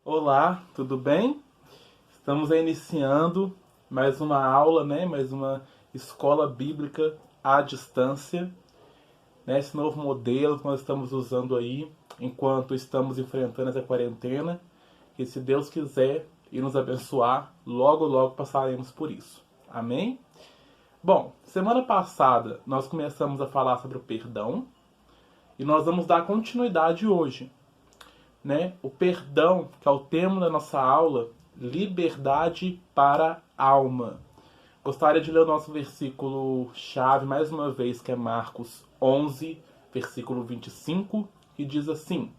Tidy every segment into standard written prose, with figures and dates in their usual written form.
Olá, tudo bem? Estamos aí iniciando mais uma aula, né? Mais uma escola bíblica à distância, né? Esse novo modelo que nós estamos usando aí enquanto estamos enfrentando essa quarentena. E se Deus quiser e nos abençoar, logo logo passaremos por isso. Amém? Bom, semana passada nós começamos a falar sobre o perdão e nós vamos dar continuidade hoje, né? O perdão, que é o tema da nossa aula, liberdade para a alma. Gostaria de ler o nosso versículo chave mais uma vez, que é Marcos 11, versículo 25, que diz assim: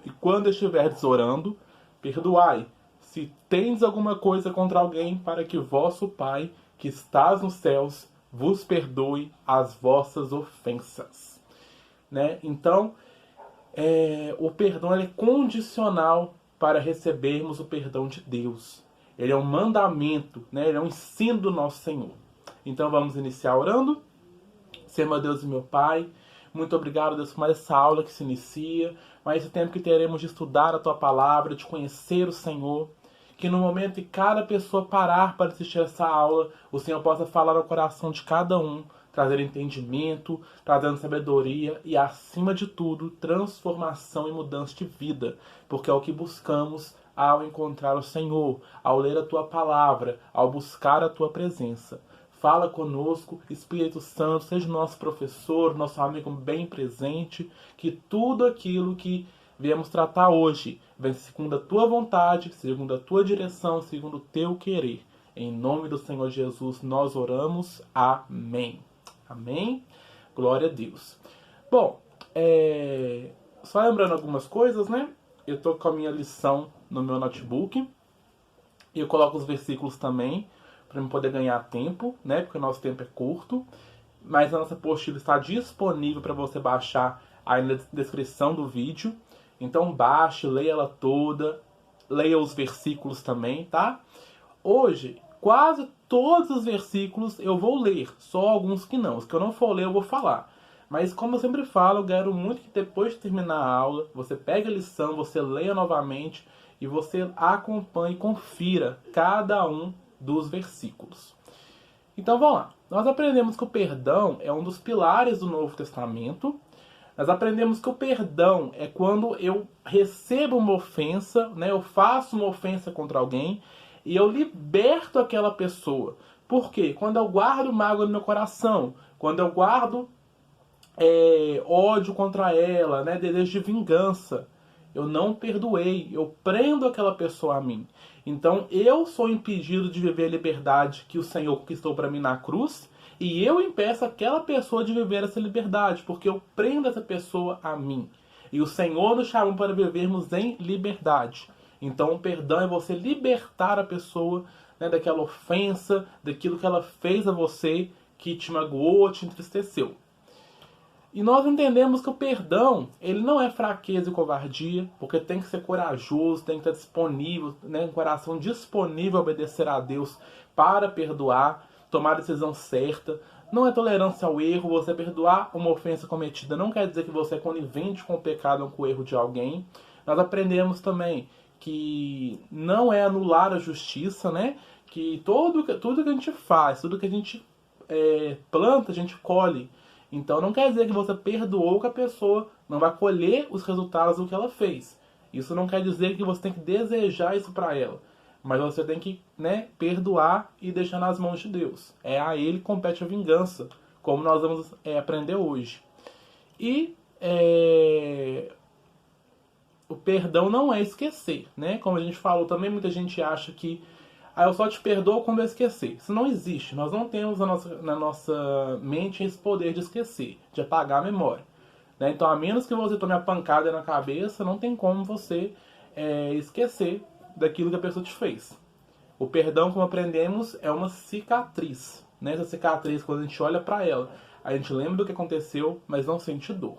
E quando estiverdes orando, perdoai, se tendes alguma coisa contra alguém, para que vosso Pai, que estás nos céus, vos perdoe as vossas ofensas. Né? Então, o perdão é condicional para recebermos o perdão de Deus. Ele é um mandamento, né? Ele é um ensino do nosso Senhor. Então vamos iniciar orando. Senhor, meu Deus e meu Pai, muito obrigado, Deus, por mais essa aula que se inicia, mais esse tempo que teremos de estudar a Tua Palavra, de conhecer o Senhor. Que no momento que cada pessoa parar para assistir essa aula, o Senhor possa falar ao coração de cada um, trazer entendimento, trazendo sabedoria e, acima de tudo, transformação e mudança de vida, porque é o que buscamos ao encontrar o Senhor, ao ler a Tua Palavra, ao buscar a Tua presença. Fala conosco, Espírito Santo, seja o nosso professor, nosso amigo bem presente, que tudo aquilo que viemos tratar hoje venha segundo a Tua vontade, segundo a Tua direção, segundo o Teu querer. Em nome do Senhor Jesus nós oramos. Amém. Amém? Glória a Deus. Bom, só lembrando algumas coisas, né? Eu tô com a minha lição no meu notebook e eu coloco os versículos também para eu poder ganhar tempo, né? Porque o nosso tempo é curto. Mas a nossa apostila está disponível para você baixar aí na descrição do vídeo. Então baixe, leia ela toda, leia os versículos também, tá? Hoje, quase todos os versículos eu vou ler, só alguns que não. Os que eu não for ler, eu vou falar. Mas como eu sempre falo, eu quero muito que depois de terminar a aula, você pegue a lição, você leia novamente e você acompanhe e confira cada um dos versículos. Então vamos lá. Nós aprendemos que o perdão é um dos pilares do Novo Testamento. Nós aprendemos que o perdão é quando eu recebo uma ofensa, né? Eu faço uma ofensa contra alguém e eu liberto aquela pessoa. Por quê? Quando eu guardo mágoa no meu coração, quando eu guardo ódio contra ela, né? Desejo de vingança, eu não perdoei, eu prendo aquela pessoa a mim. Então eu sou impedido de viver a liberdade que o Senhor conquistou para mim na cruz, e eu impeço aquela pessoa de viver essa liberdade, porque eu prendo essa pessoa a mim. E o Senhor nos chamou para vivermos em liberdade. Então o perdão é você libertar a pessoa, né, daquela ofensa, daquilo que ela fez a você, que te magoou, te entristeceu. E nós entendemos que o perdão, ele não é fraqueza e covardia, porque tem que ser corajoso, tem que estar disponível, né, um coração disponível a obedecer a Deus para perdoar, tomar a decisão certa. Não é tolerância ao erro, você perdoar uma ofensa cometida não quer dizer que você é conivente com o pecado ou com o erro de alguém. Nós aprendemos também que não é anular a justiça, né? Que tudo que a gente faz, tudo que a gente planta, a gente colhe. Então não quer dizer que você perdoou que a pessoa não vai colher os resultados do que ela fez. Isso não quer dizer que você tem que desejar isso para ela. Mas você tem que, né, perdoar e deixar nas mãos de Deus. É a Ele que compete a vingança, como nós vamos aprender hoje. E o perdão não é esquecer, né? Como a gente falou também, muita gente acha que eu só te perdoo quando eu esquecer. Isso não existe. Nós não temos na nossa mente esse poder de esquecer, de apagar a memória. Né? Então, a menos que você tome a pancada na cabeça, não tem como você esquecer daquilo que a pessoa te fez. O perdão, como aprendemos, é uma cicatriz. Né? Essa cicatriz, quando a gente olha para ela, a gente lembra do que aconteceu, mas não sente dor.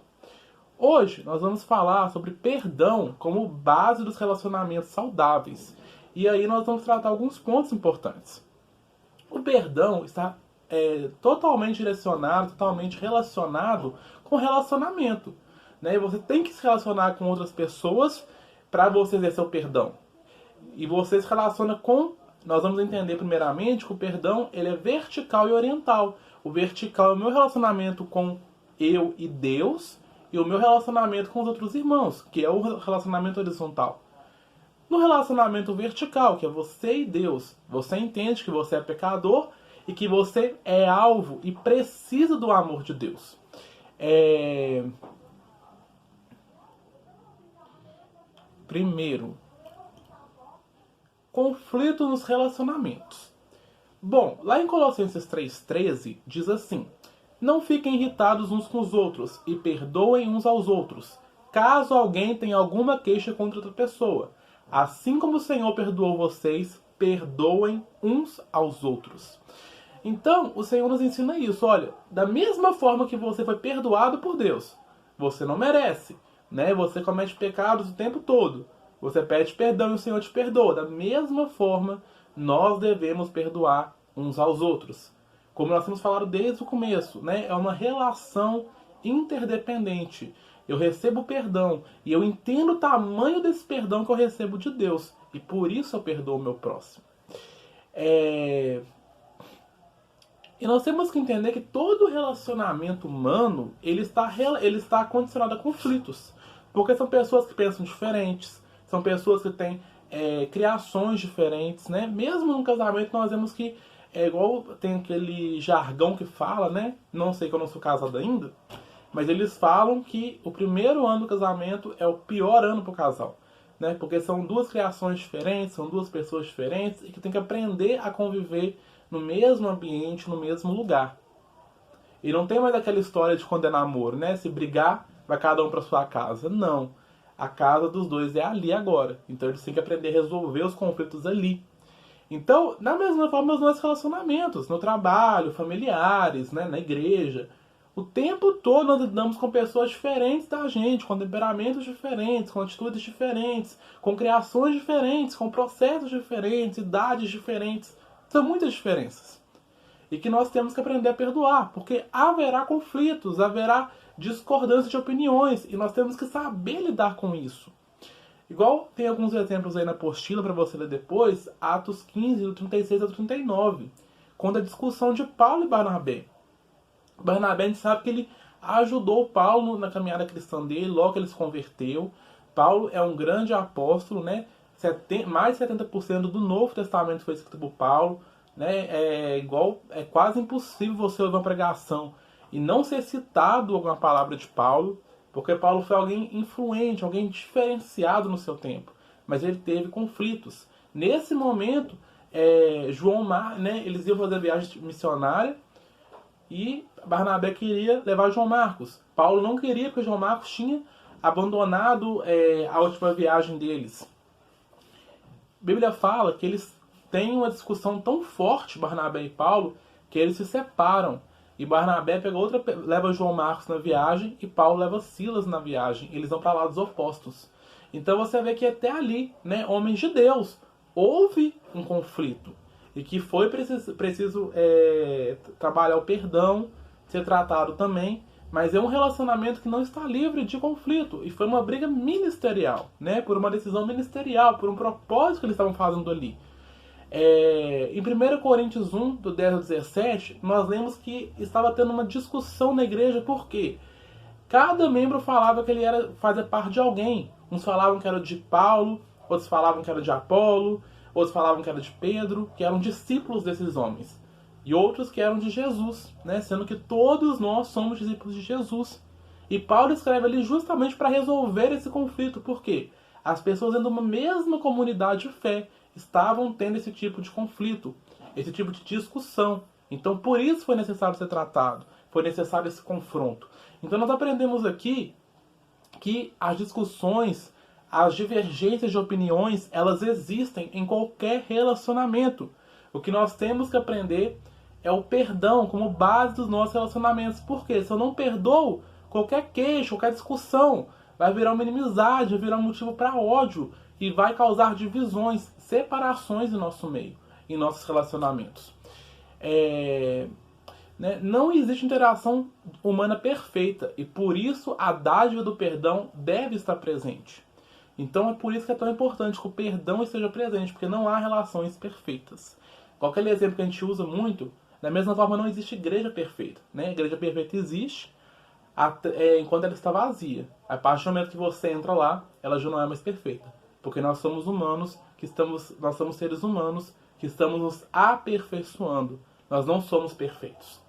Hoje, nós vamos falar sobre perdão como base dos relacionamentos saudáveis. E aí nós vamos tratar alguns pontos importantes. O perdão está totalmente direcionado, totalmente relacionado com relacionamento. Né? Você tem que se relacionar com outras pessoas para você exercer o perdão? E você se relaciona com... Nós vamos entender primeiramente que o perdão ele é vertical e oriental. O vertical é o meu relacionamento com eu e Deus, e o meu relacionamento com os outros irmãos, que é o relacionamento horizontal. No relacionamento vertical, que é você e Deus, você entende que você é pecador e que você é alvo e precisa do amor de Deus. Primeiro, conflito nos relacionamentos. Bom, lá em Colossenses 3,13 diz assim: não fiquem irritados uns com os outros e perdoem uns aos outros, caso alguém tenha alguma queixa contra outra pessoa. Assim como o Senhor perdoou vocês, perdoem uns aos outros. Então, o Senhor nos ensina isso. Olha, da mesma forma que você foi perdoado por Deus, você não merece, né? Você comete pecados o tempo todo. Você pede perdão e o Senhor te perdoa. Da mesma forma, nós devemos perdoar uns aos outros. Como nós temos falado desde o começo, né? É uma relação interdependente. Eu recebo perdão e eu entendo o tamanho desse perdão que eu recebo de Deus. E por isso eu perdoo o meu próximo. E nós temos que entender que todo relacionamento humano ele está condicionado a conflitos. Porque são pessoas que pensam diferentes, são pessoas que têm criações diferentes, né? Mesmo no casamento nós vemos que é igual tem aquele jargão que fala, né? Não sei que eu não sou casado ainda, mas eles falam que o primeiro ano do casamento é o pior ano para o casal. Né? Porque são duas criações diferentes, são duas pessoas diferentes e que tem que aprender a conviver no mesmo ambiente, no mesmo lugar. E não tem mais aquela história de quando é namoro, né? Se brigar, vai cada um para sua casa. Não. A casa dos dois é ali agora. Então eles têm que aprender a resolver os conflitos ali. Então, da mesma forma, os nossos relacionamentos, no trabalho, familiares, né? Na igreja. O tempo todo nós lidamos com pessoas diferentes da gente, com temperamentos diferentes, com atitudes diferentes, com criações diferentes, com processos diferentes, idades diferentes. São muitas diferenças. E que nós temos que aprender a perdoar, porque haverá conflitos, haverá discordância de opiniões, e nós temos que saber lidar com isso. Igual tem alguns exemplos aí na apostila para você ler depois, Atos 15, do 36 ao 39, quando a discussão de Paulo e Barnabé. Barnabé, a gente sabe que ele ajudou Paulo na caminhada cristã dele, logo que ele se converteu. Paulo é um grande apóstolo, né? Mais de 70% do Novo Testamento foi escrito por Paulo. Né? É quase impossível você ouvir uma pregação e não ser citado alguma palavra de Paulo, porque Paulo foi alguém influente, alguém diferenciado no seu tempo. Mas ele teve conflitos. Nesse momento, né, eles iam fazer a viagem missionária, e Barnabé queria levar João Marcos. Paulo não queria, porque João Marcos tinha abandonado a última viagem deles. A Bíblia fala que eles têm uma discussão tão forte, Barnabé e Paulo, que eles se separam. E Barnabé leva João Marcos na viagem e Paulo leva Silas na viagem. Eles vão para lados opostos. Então você vê que até ali, né, homens de Deus, houve um conflito. E que foi preciso trabalhar o perdão, ser tratado também, mas é um relacionamento que não está livre de conflito. E foi uma briga ministerial, né? Por uma decisão ministerial, por um propósito que eles estavam fazendo ali. Em 1 Coríntios 1, do 10 ao 17, nós lemos que estava tendo uma discussão na igreja, porque cada membro falava que ele fazia parte de alguém. Uns falavam que era de Paulo, outros falavam que era de Apolo, outros falavam que era de Pedro, que eram discípulos desses homens. E outros que eram de Jesus, né? Sendo que todos nós somos discípulos de Jesus. E Paulo escreve ali justamente para resolver esse conflito. Por quê? As pessoas dentro de uma mesma comunidade de fé estavam tendo esse tipo de conflito, esse tipo de discussão. Então por isso foi necessário ser tratado, foi necessário esse confronto. Então nós aprendemos aqui que as discussões, as divergências de opiniões, elas existem em qualquer relacionamento. O que nós temos que aprender é o perdão como base dos nossos relacionamentos. Porque se eu não perdoo, qualquer queixa, qualquer discussão vai virar uma inimizade, vai virar um motivo para ódio e vai causar divisões, separações em nosso meio, em nossos relacionamentos. Não existe interação humana perfeita e por isso a dádiva do perdão deve estar presente. Então é por isso que é tão importante que o perdão esteja presente, porque não há relações perfeitas. Qualquer exemplo que a gente usa muito, da mesma forma não existe igreja perfeita. Né? A igreja perfeita existe enquanto ela está vazia. A partir do momento que você entra lá, ela já não é mais perfeita. Porque nós somos humanos, nós somos seres humanos que estamos nos aperfeiçoando. Nós não somos perfeitos.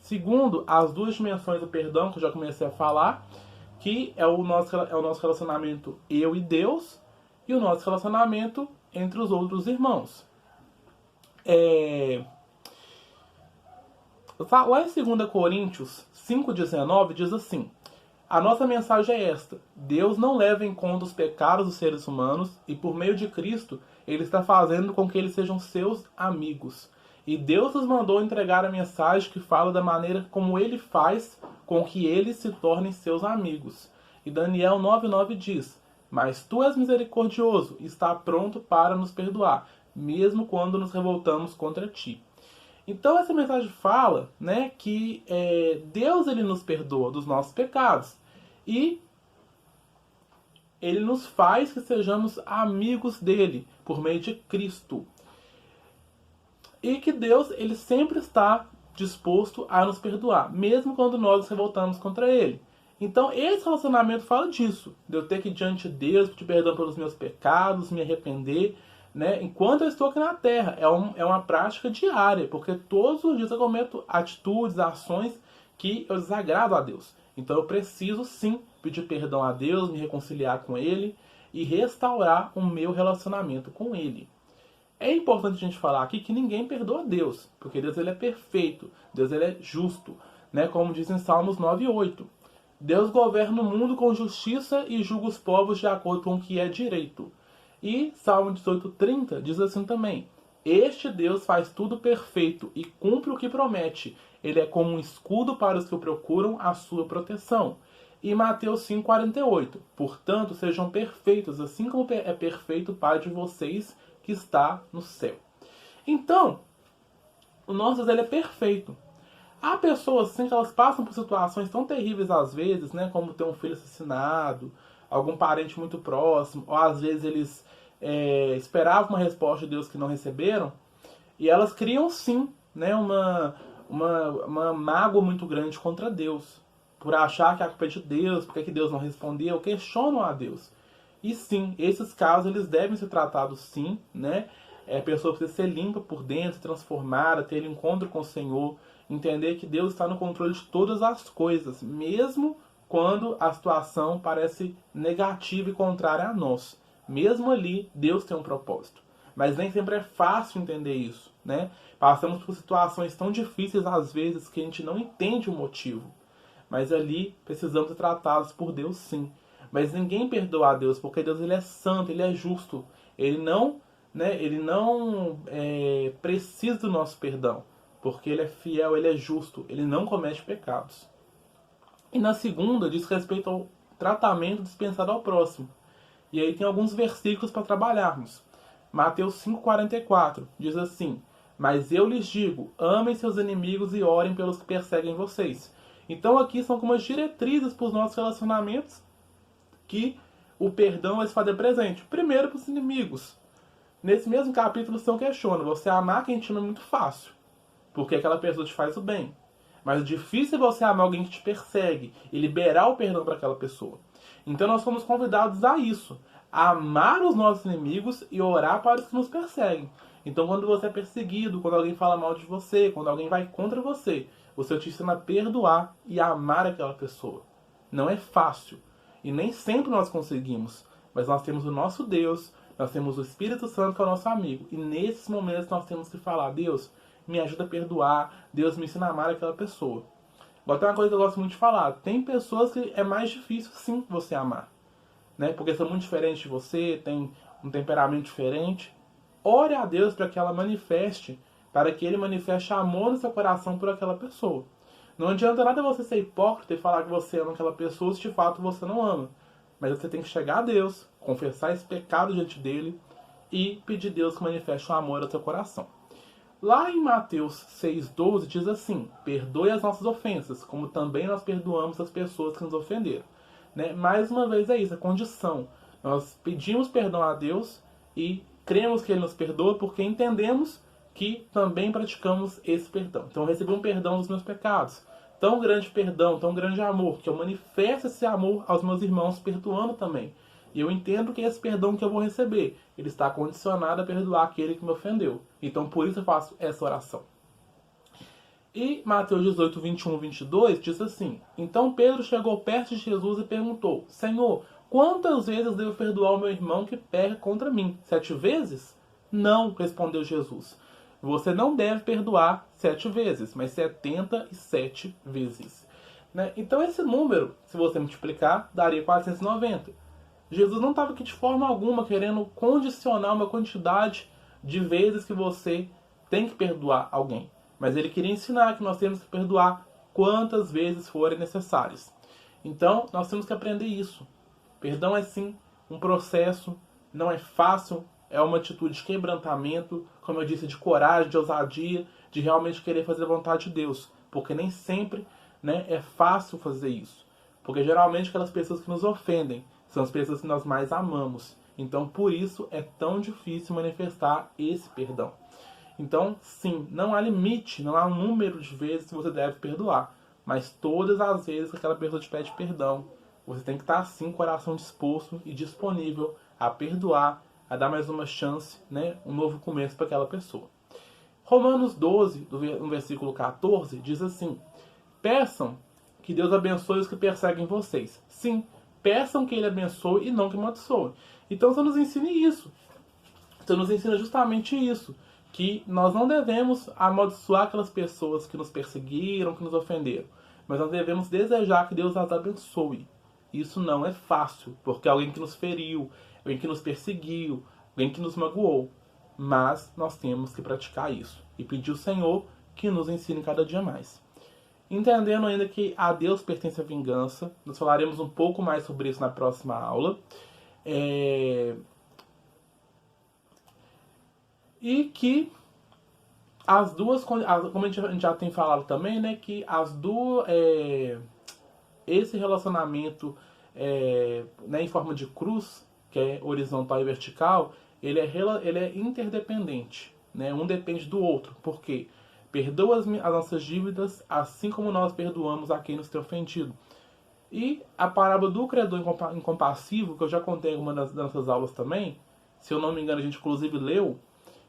Segundo, as duas dimensões do perdão que eu já comecei a falar, que é o nosso relacionamento eu e Deus, e o nosso relacionamento entre os outros irmãos. Lá em 2 Coríntios 5,19 diz assim: a nossa mensagem é esta: Deus não leva em conta os pecados dos seres humanos e por meio de Cristo Ele está fazendo com que eles sejam seus amigos. E Deus nos mandou entregar a mensagem que fala da maneira como Ele faz com que eles se tornem seus amigos. E Daniel 9,9 diz: mas Tu és misericordioso e está pronto para nos perdoar, mesmo quando nos revoltamos contra Ti. Então essa mensagem fala, né, que Deus ele nos perdoa dos nossos pecados e Ele nos faz que sejamos amigos dele por meio de Cristo. E que Deus ele sempre está disposto a nos perdoar, mesmo quando nós nos revoltamos contra Ele. Então esse relacionamento fala disso, de eu ter que ir diante de Deus, pedir perdão pelos meus pecados, me arrepender, né? Enquanto eu estou aqui na Terra. É uma prática diária, porque todos os dias eu cometo atitudes, ações que eu desagrado a Deus. Então eu preciso sim pedir perdão a Deus, me reconciliar com Ele e restaurar o meu relacionamento com Ele. É importante a gente falar aqui que ninguém perdoa Deus, porque Deus ele é perfeito, Deus ele é justo, né? Como diz em Salmos 9:8. Deus governa o mundo com justiça e julga os povos de acordo com o que é direito. E Salmo 18:30 diz assim também: este Deus faz tudo perfeito e cumpre o que promete. Ele é como um escudo para os que procuram a sua proteção. E Mateus 5:48: portanto, sejam perfeitos, assim como é perfeito o Pai de vocês que está no céu. Então, o nosso Deus ele é perfeito. Há pessoas assim que elas passam por situações tão terríveis às vezes, né, como ter um filho assassinado, algum parente muito próximo, ou às vezes eles esperavam uma resposta de Deus que não receberam, e elas criam sim, né, uma mágoa muito grande contra Deus, por achar que a culpa é de Deus, porque que Deus não respondeu, questionam a Deus. E sim, esses casos eles devem ser tratados sim, né? A pessoa precisa ser limpa por dentro, transformada, ter um encontro com o Senhor, entender que Deus está no controle de todas as coisas, mesmo quando a situação parece negativa e contrária a nós. Mesmo ali, Deus tem um propósito. Mas nem sempre é fácil entender isso, né? Passamos por situações tão difíceis às vezes que a gente não entende o motivo. Mas ali precisamos ser tratados por Deus sim. Mas ninguém perdoa a Deus, porque Deus ele é santo, ele é justo. Ele não precisa do nosso perdão, porque ele é fiel, ele é justo, ele não comete pecados. E na segunda diz respeito ao tratamento dispensado ao próximo. E aí tem alguns versículos para trabalharmos. Mateus 5:44 diz assim: mas eu lhes digo, amem seus inimigos e orem pelos que perseguem vocês. Então aqui são algumas diretrizes para os nossos relacionamentos que o perdão vai se fazer presente. Primeiro para os inimigos. Nesse mesmo capítulo, o Senhor questiona: você amar quem te ama é muito fácil, porque aquela pessoa te faz o bem. Mas o difícil é você amar alguém que te persegue e liberar o perdão para aquela pessoa. Então nós fomos convidados a isso, a amar os nossos inimigos e orar para os que nos perseguem. Então quando você é perseguido, quando alguém fala mal de você, quando alguém vai contra você, o Senhor te ensina a perdoar e a amar aquela pessoa. Não é fácil. E nem sempre nós conseguimos. Mas nós temos o nosso Deus, nós temos o Espírito Santo que é o nosso amigo. E nesses momentos nós temos que falar: Deus, me ajuda a perdoar. Deus, me ensina a amar aquela pessoa. Agora tem uma coisa que eu gosto muito de falar. Tem pessoas que é mais difícil sim você amar, né? Porque são muito diferentes de você, tem um temperamento diferente. Ore a Deus para que ela manifeste, para que Ele manifeste amor no seu coração por aquela pessoa. Não adianta nada você ser hipócrita e falar que você ama aquela pessoa se de fato você não ama. Mas você tem que chegar a Deus, confessar esse pecado diante dele e pedir a Deus que manifeste o amor ao seu coração. Lá em Mateus 6,12 diz assim: perdoe as nossas ofensas, como também nós perdoamos as pessoas que nos ofenderam. Né? Mais uma vez é isso, a condição. Nós pedimos perdão a Deus e cremos que Ele nos perdoa porque entendemos que também praticamos esse perdão. Então eu recebi um perdão dos meus pecados. Tão grande perdão, tão grande amor, que eu manifesto esse amor aos meus irmãos perdoando também. E eu entendo que esse perdão que eu vou receber, ele está condicionado a perdoar aquele que me ofendeu. Então por isso eu faço essa oração. E Mateus 18, 21, 22 diz assim: Então Pedro chegou perto de Jesus e perguntou: Senhor, quantas vezes devo perdoar o meu irmão que peca contra mim? 7 vezes? Não, respondeu Jesus. Você não deve perdoar 7 vezes, mas 77 vezes. Né? Então esse número, se você multiplicar, daria 490. Jesus não estava aqui de forma alguma querendo condicionar uma quantidade de vezes que você tem que perdoar alguém. Mas ele queria ensinar que nós temos que perdoar quantas vezes forem necessárias. Então, nós temos que aprender isso. Perdão é sim um processo, não é fácil, é uma atitude de quebrantamento, como eu disse, de coragem, de ousadia, de realmente querer fazer a vontade de Deus. Porque nem sempre, né, é fácil fazer isso. Porque geralmente aquelas pessoas que nos ofendem são as pessoas que nós mais amamos. Então, por isso é tão difícil manifestar esse perdão. Então, sim, não há limite, não há um número de vezes que você deve perdoar. Mas todas as vezes que aquela pessoa te pede perdão, você tem que estar assim, coração disposto e disponível a perdoar, a dar mais uma chance, né, um novo começo para aquela pessoa. Romanos 12, no versículo 14, diz assim: Peçam que Deus abençoe os que perseguem vocês. Sim, peçam que Ele abençoe e não que amaldiçoe. Então, você nos ensina isso. Você nos ensina justamente isso. Que nós não devemos amaldiçoar aquelas pessoas que nos perseguiram, que nos ofenderam. Mas nós devemos desejar que Deus as abençoe. Isso não é fácil, porque é alguém que nos feriu, alguém que nos perseguiu, alguém que nos magoou. Mas nós temos que praticar isso. E pedir ao Senhor que nos ensine cada dia mais. Entendendo ainda que a Deus pertence a vingança. Nós falaremos um pouco mais sobre isso na próxima aula. E que as duas, como a gente já tem falado também, né, que as duas, esse relacionamento né, em forma de cruz, que é horizontal e vertical, ele é interdependente, né, um depende do outro. Por quê? Perdoa as nossas dívidas, assim como nós perdoamos a quem nos tem ofendido. E a parábola do credor incompassivo, que eu já contei em uma das nossas aulas também, se eu não me engano a gente inclusive leu,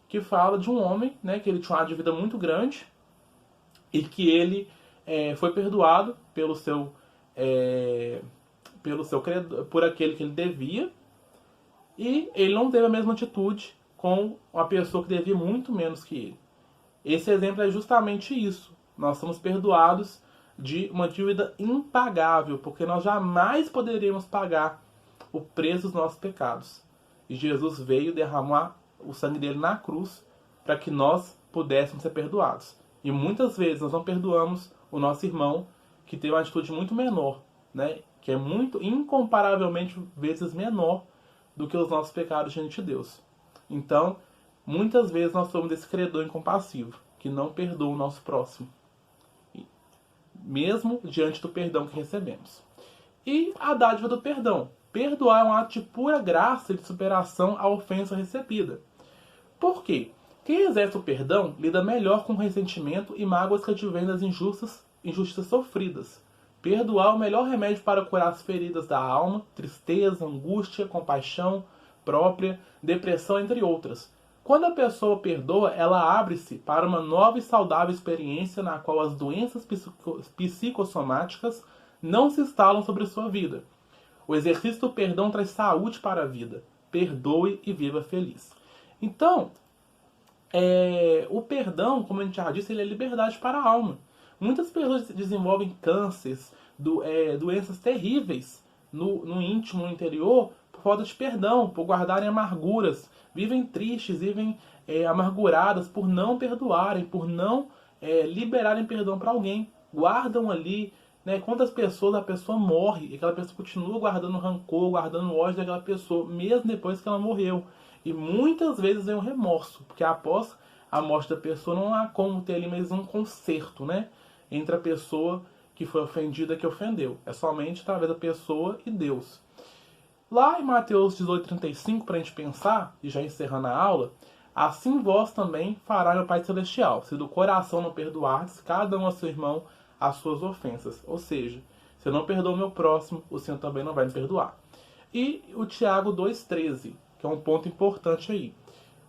que fala de um homem, né, que ele tinha uma dívida muito grande e que ele foi perdoado pelo seu credor, por aquele que ele devia, e ele não teve a mesma atitude com uma pessoa que devia muito menos que ele. Esse exemplo é justamente isso. Nós somos perdoados de uma dívida impagável, porque nós jamais poderíamos pagar o preço dos nossos pecados. E Jesus veio derramar o sangue dele na cruz para que nós pudéssemos ser perdoados. E muitas vezes nós não perdoamos o nosso irmão que teve uma atitude muito menor, né? Que é muito incomparavelmente vezes menor do que os nossos pecados diante de Deus. Então, muitas vezes nós somos esse credor incompassivo, que não perdoa o nosso próximo, mesmo diante do perdão que recebemos. E a dádiva do perdão. Perdoar é um ato de pura graça e de superação à ofensa recebida. Por quê? Quem exerce o perdão lida melhor com o ressentimento e mágoas que advêm das injustiças sofridas. Perdoar é o melhor remédio para curar as feridas da alma, tristeza, angústia, compaixão própria, depressão, entre outras. Quando a pessoa perdoa, ela abre-se para uma nova e saudável experiência na qual as doenças psicossomáticas não se instalam sobre sua vida. O exercício do perdão traz saúde para a vida. Perdoe e viva feliz. Então, o perdão, como a gente já disse, ele é liberdade para a alma. Muitas pessoas desenvolvem cânceres, doenças terríveis no íntimo, no interior, por falta de perdão, por guardarem amarguras. Vivem tristes, vivem amarguradas por não perdoarem, por não liberarem perdão para alguém. Guardam ali, né, quantas pessoas a pessoa morre e aquela pessoa continua guardando rancor, guardando ódio daquela pessoa, mesmo depois que ela morreu. E muitas vezes vem um remorso, porque após a morte da pessoa não há como ter ali mais um conserto, né, entre a pessoa que foi ofendida e que ofendeu. É somente através da pessoa e Deus. Lá em Mateus 18,35, para a gente pensar, e já encerrando a aula, assim vós também fará meu Pai Celestial, se do coração não perdoardes cada um a seu irmão as suas ofensas. Ou seja, se eu não perdoo o meu próximo, o Senhor também não vai me perdoar. E o Tiago 2,13, que é um ponto importante aí.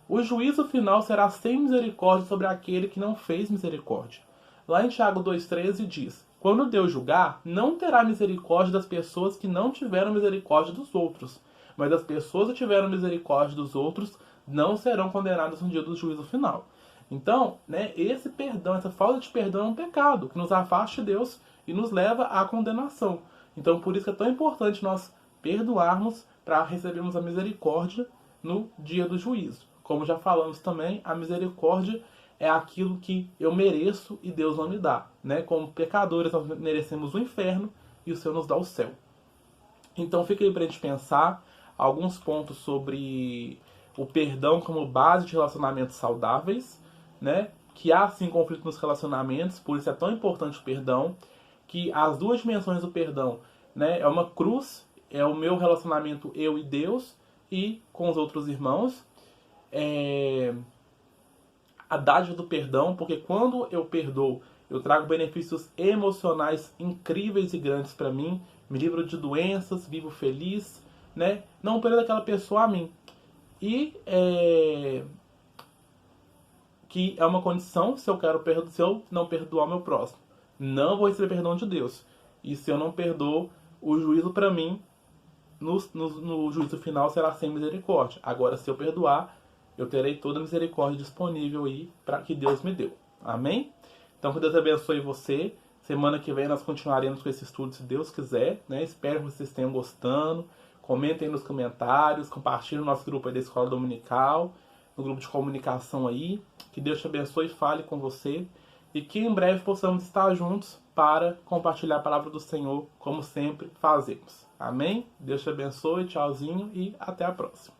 O juízo final será sem misericórdia sobre aquele que não fez misericórdia. Lá em Tiago 2,13 diz: quando Deus julgar, não terá misericórdia das pessoas que não tiveram misericórdia dos outros, mas as pessoas que tiveram misericórdia dos outros não serão condenadas no dia do juízo final. Então, né, esse perdão, essa falta de perdão é um pecado que nos afasta de Deus e nos leva à condenação. Então, por isso que é tão importante nós perdoarmos para recebermos a misericórdia no dia do juízo. Como já falamos também, a misericórdia é aquilo que eu mereço e Deus não me dá. Né? Como pecadores, nós merecemos o inferno e o Senhor nos dá o céu. Então fica aí para a gente pensar alguns pontos sobre o perdão como base de relacionamentos saudáveis, né? Que há sim conflito nos relacionamentos, por isso é tão importante o perdão, que as duas dimensões do perdão, né, é uma cruz, é o meu relacionamento eu e Deus e com os outros irmãos, a dádiva do perdão, porque quando eu perdoo, eu trago benefícios emocionais incríveis e grandes para mim, me livro de doenças, vivo feliz, né? Não perdo aquela pessoa a mim. E que é uma condição se eu não perdoar o meu próximo. Não vou receber perdão de Deus. E se eu não perdoo, o juízo para mim, no juízo final, será sem misericórdia. Agora, se eu perdoar, eu terei toda a misericórdia disponível aí para que Deus me deu. Amém? Então, que Deus abençoe você. Semana que vem nós continuaremos com esse estudo, se Deus quiser. Né? Espero que vocês tenham gostando. Comentem nos comentários, compartilhem no nosso grupo aí da Escola Dominical, no grupo de comunicação aí. Que Deus te abençoe e fale com você. E que em breve possamos estar juntos para compartilhar a palavra do Senhor, como sempre fazemos. Amém? Deus te abençoe, tchauzinho e até a próxima.